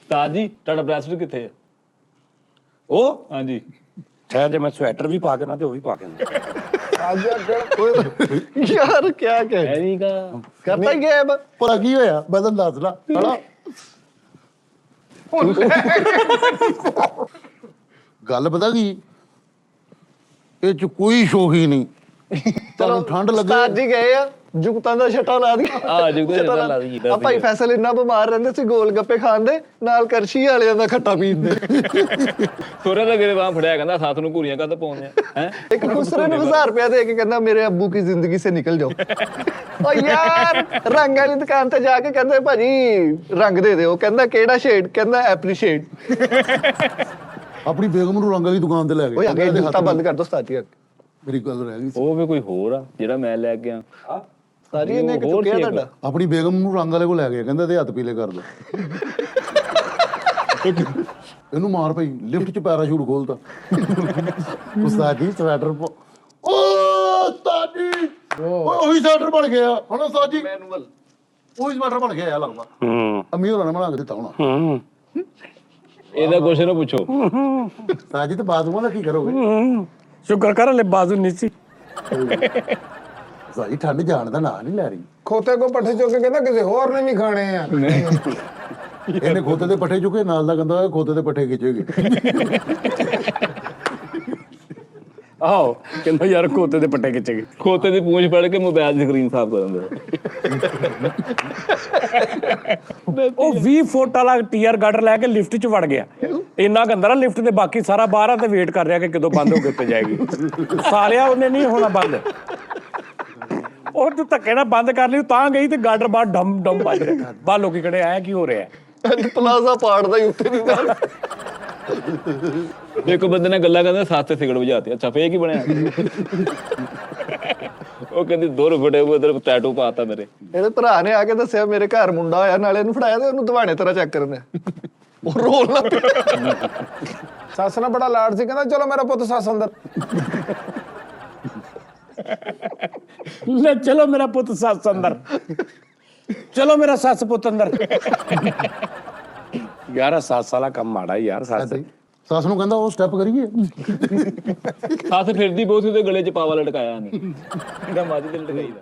ਉਸਤਾਦ ਜੀ ਤੁਹਾਡਾ ਬ੍ਰੈਸਲੇਟ ਕਿੱਥੇ ਹੈ? ਉਹ ਹਾਂਜੀ ਸ਼ਾਇਦ ਜੇ ਮੈਂ ਸਵੈਟਰ ਵੀ ਪਾ ਕੇ ਨਾ ਤੇ ਉਹ ਵੀ ਪਾ ਕੇ ਨਾ यार क्या कह ਐਵੇਂ ਕਾ करता ही है ਭਲਾ ਕੀ ਹੋਇਆ ਮੈਂ ਤੈਨੂੰ ਦੱਸਦਾ ਹਣਾ ਗੱਲ ਪਤਾ ਕੀ ਇਹ ਚ ਕੋਈ ਸ਼ੌਕ ਹੀ ਨਹੀਂ ਤੁਹਾਨੂੰ ਠੰਡ ਲੱਗੇ ਉਸਤਾਦ ਜੀ ਗਏ ਆ ਜੁਗਤਾਂ ਦਾ ਛਟਾ ਲਾ ਦੀ ਆ ਜੁਗਤਾਂ ਦਾ ਛਟਾ ਲਾ ਦੀ ਆ ਭਾਈ ਫੈਸਲ ਇੰਨਾ ਬਿਮਾਰ ਰਹਿੰਦੇ ਸੀ ਗੋਲ ਗੱਪੇ ਖਾਣ ਦੇ ਨਾਲ ਕਰਸ਼ੀ ਵਾਲਿਆਂ ਦਾ ਖੱਟਾ ਪੀਣ ਦੇ ਸੋਰੇ ਦਾ ਗਰੇ ਬਾਹ ਫੜਿਆ ਕਹਿੰਦਾ ਸਾਥ ਨੂੰ ਘੂਰੀਆਂ ਕਦ ਪਾਉਂਦੇ ਆ ਹੈ ਇੱਕ ਖੁਸਰੇ ਨੂੰ 1000 ਰੁਪਇਆ ਦੇ ਕੇ ਕਹਿੰਦਾ ਮੇਰੇ ਅੱਬੂ ਕੀ ਜ਼ਿੰਦਗੀ ਸੇ ਨਿਕਲ ਜਾਓ ਓ ਯਾਰ ਰੰਗ ਵਾਲੀ ਦੁਕਾਨ ਤੇ ਜਾ ਕੇ ਕਹਿੰਦੇ ਭਾਜੀ ਰੰਗ ਦੇ ਦਿਓ ਕਹਿੰਦਾ ਕਿਹੜਾ ਸ਼ੇਡ ਕਹਿੰਦਾ ਐਪਰੀਸ਼ੀਏਟ ਆਪਣੀ ਬੇਗਮ ਨੂੰ ਰੰਗ ਵਾਲੀ ਦੁਕਾਨ ਤੇ ਲੈ ਓਏ ਗਏ ਅੱਗੇ ਜੁਗਤਾ ਬੰਦ ਕਰ ਦੋ ਉਸਤਾਦ ਜੀ ਮੇਰੀ ਗੱਲ ਰਹਿ ਗਈ ਸੀ ਉਹ ਵੀ ਕੋਈ ਹੋਰ ਆ ਜਿਹੜਾ ਮੈਂ ਲੈ ਕੇ ਆ ਸਾਰੀ ਇਹਨੇ ਕਿ ਚੁੱਕਿਆ ਤੁਹਾਡਾ ਆਪਣੀ ਬੇਗਮ ਨੂੰ ਰੰਗ ਵਾਲੇ ਕੋਲ ਲੈ ਗਏ ਕਹਿੰਦੇ ਇਹਦੇ ਹੱਥ ਪੀਲੇ ਕਰ ਦੋ ਇਹਨੂੰ ਮਾਰ ਪਈ ਲਿਫਟ 'ਚ ਪੈਰਾਸ਼ੂਟ ਖੋਲਤਾ ਉਸਤਾਦ ਜੀ ਸਵੈਟਰ ਓ ਉਸਤਾਦ ਜੀ ਉਹੀ ਸਵੈਟਰ ਬਣ ਗਿਆ ਹੁਣ ਉਸਤਾਦ ਜੀ ਮੈਨੂਅਲ ਉਹੀ ਸਵੈਟਰ ਬਣ ਗਿਆ ਲੱਗਦਾ ਅੰਮੀ ਹੋਰਾਂ ਨੇ ਬਣਾ ਕੇ ਦਿੱਤਾ ਹੋਣਾ ਇਹਦਾ ਕੁਛ ਨਾ ਪੁੱਛੋ ਉਸਤਾਦ ਜੀ ਤੇ ਬਾਥਰੂਮਾਂ ਦਾ ਕੀ ਕਰੋਗੇ ਸ਼ੁਕਰ ਕਰ ਲੈ ਬਾਜ਼ੂ ਨਹੀਂ ਸੀ ਸਾਡੀ ਠੰਡ ਜਾਣ ਦਾ ਨਾਂ ਨਹੀਂ ਲੈ ਰਹੀ ਖੋਤੇ ਕੋ ਪੱਠੇ ਚੁੱਕ ਕੇ ਕਹਿੰਦਾ ਕਿਸੇ ਹੋਰ ਨੇ ਵੀ ਖਾਣੇ ਆ ਇਹਨੇ ਖੋਤੇ ਦੇ ਪੱਠੇ ਚੁੱਕੇ ਨਾਲ ਦਾ ਕਹਿੰਦਾ ਖੋਤੇ ਦੇ ਪੱਠੇ ਖਿੱਚੇਗੇ ਆਹੋ ਕਹਿੰਦਾ ਯਾਰ ਖੋਤੇ ਦੇ ਪੱਟੇ ਖਿੱਚੇ ਗਏ ਖੋਤੇ ਦੀ ਪੂੰਛ ਫੜ ਕੇ ਮੋਬਾਈਲ ਦੀ ਸਕਰੀਨ ਸਾਫ਼ ਕਰ ਦਿੰਦਾ ਉਹ 20 ਫੁੱਟ ਵਾਲਾ ਟੀਅਰ ਗਾਰਡਰ ਲੈ ਕੇ ਲਿਫਟ 'ਚ ਵੜ ਗਿਆ ਇੰਨਾ ਗੰਦਾ ਨਾ ਲਿਫਟ ਦੇ ਬਾਕੀ ਸਾਰਾ ਬਾਹਰ ਆ ਤੇ ਵੇਟ ਕਰ ਰਿਹਾ ਕਿ ਕਦੋਂ ਬੰਦ ਹੋ ਕੇ ਉੱਤੇ ਜਾਏਗੀ ਸਾਲਿਆ ਉਹਨੇ ਨਹੀਂ ਹੋਣਾ ਬੰਦ ਉਹ ਤੂੰ ਧੱਕੇ ਨਾਲ ਬੰਦ ਕਰ ਲਈ ਤਾਂ ਗਈ ਤੇ ਗਾਰਡਰ ਬਾਹਰ ਡਮ ਡਮ ਵੱਜ ਰਿਹਾ ਬਾਹਰ ਲੋਕੀ ਖੜੇ ਆਇਆ ਕੀ ਹੋ ਰਿਹਾ ਪਲਾਜ਼ਾ ਪਾੜਦਾ ਹੀ ਉੱਤੇ ਦੀ ਨਾਲ ਇੱਕ ਬੰਦੇ ਨੇ ਗੱਲਾਂ ਕਹਿੰਦਾ ਸਾਥ ਤੇ ਸਿਗਰਟ ਵਜਾਤੀ ਅੱਛਾ ਫੇਰ ਕੀ ਬਣਿਆ ਉਹ ਕਹਿੰਦੀ 2 ਰੁਪਏ ਉਧਰ ਟੈਟੂ ਪਾਤਾ ਮੇਰੇ ਇਹਦੇ ਭਰਾ ਨੇ ਆ ਕੇ ਦੱਸਿਆ ਮੇਰੇ ਘਰ ਮੁੰਡਾ ਹੋਇਆ ਨਾਲੇ ਇਹਨੂੰ ਫੜਾਇਆ ਤੇ ਉਹਨੂੰ ਦਵਾਣੇ ਤਰ੍ਹਾਂ ਚੈੱਕ ਕਰਨ ਉਹ ਰੋਲ ਨਾ ਸੱਸ ਨਾਲ ਬੜਾ ਲਾਡ ਸੀ ਕਹਿੰਦਾ ਚਲੋ ਮੇਰਾ ਪੁੱਤ ਸੱਸ ਅੰਦਰ ਲੈ ਚਲੋ ਮੇਰਾ ਪੁੱਤ ਸੱਸ ਅੰਦਰ ਚਲੋ ਮੇਰਾ ਸੱਸ ਪੁੱਤ ਅੰਦਰ ਯਾਰ ਸੱਸ ਵਾਲਾ ਕੰਮ ਮਾੜਾ ਯਾਰ ਸੱਸ ਸੱਸ ਨੂੰ ਕਹਿੰਦਾ ਉਹ ਸਟੈਪ ਕਰੀਏ ਸਾਥ ਫਿਰਦੀ ਬਹੁਤ ਉਹਦੇ ਗਲੇ 'ਚ ਪਾਵਾ ਲਟਕਾਇਆ ਨਹੀਂ ਇਹਦਾ ਮਾਝੇ ਤੇ ਲਟਕਾਈਦਾ